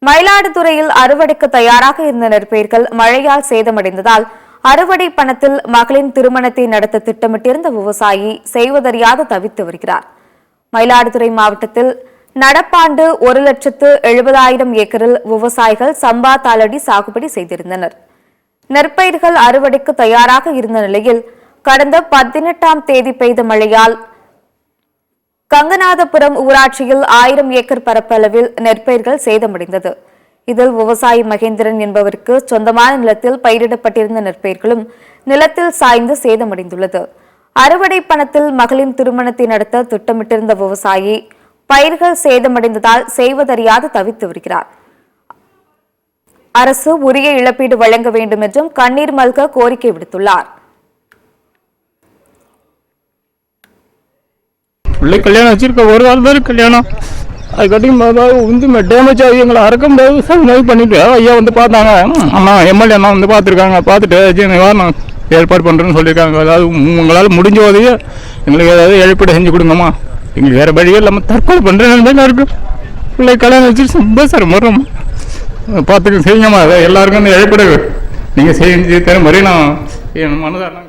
மயிலாடுதுறையில் அறுவடைக்கு தயாராக இருந்த நெற்பயிர்கள் மழையால் சேதமடைந்ததால் அறுவடை பணத்தில் மகளின் திருமணத்தை நடத்த திட்டமிட்டிருந்த விவசாயி செய்வதறியாது தவித்து வருகிறார். மயிலாடுதுறை மாவட்டத்தில் நடப்பாண்டு 1,70,000 ஏக்கரில் விவசாயிகள் சம்பா தாளடி சாகுபடி செய்திருந்தனர். நெற்பயிர்கள் அறுவடைக்கு தயாராக இருந்த நிலையில் கடந்த 18ஆம் தேதி பெய்த மழையால் கங்கநாதபுரம் ஊராட்சியில் 1000 ஏக்கர் பரப்பளவில் நெற்பயிர்கள் சேதமடைந்தது. இதில் விவசாயி மகேந்திரன் என்பவருக்கு சொந்தமான நிலத்தில் பயிரிடப்பட்டிருந்த நெற்பயிர்களும் நிலத்தில் சாய்ந்து சேதமடைந்துள்ளது. அறுவடை பணத்தில் மகளின் திருமணத்தை நடத்த திட்டமிட்டிருந்த விவசாயி பயிர்கள் சேதமடைந்ததால் செய்வதறியாது தவித்து வருகிறார். அரசு உரிய இழப்பீடு வழங்க வேண்டும் என்றும் கண்ணீர் மல்க கோரிக்கை விடுத்துள்ளார். பிள்ளை கல்யாணம் வச்சிருக்க ஒரு வாரம் தான் கல்யாணம். அது கட்டிங் டேமேஜ் ஆகி எங்களை அறக்க முடியாது பண்ணிட்டு ஐயா வந்து பார்த்தாங்க. அண்ணா எம்எல்ஏ அண்ணா வந்து பார்த்துருக்காங்க. பார்த்துட்டு நிவாரணம் ஏற்பாடு பண்ணுறேன்னு சொல்லியிருக்காங்க. அதாவது உங்களால் முடிஞ்ச உதவியை எங்களுக்கு ஏதாவது இழப்பீடு செஞ்சு கொடுங்கம்மா. எங்களுக்கு வேறு வழியே இல்லாமல் தற்கொலை பண்ணுறேன்னு இருக்கும். பிள்ளை கல்யாணம் வச்சு ரொம்ப சார் வர்றோம் பார்த்துக்க செய்யுங்கம்மா. அதை எல்லாருக்கும் அந்த இழப்பீடு நீங்கள் செஞ்சு தர மாதிரி நான் என் மனதான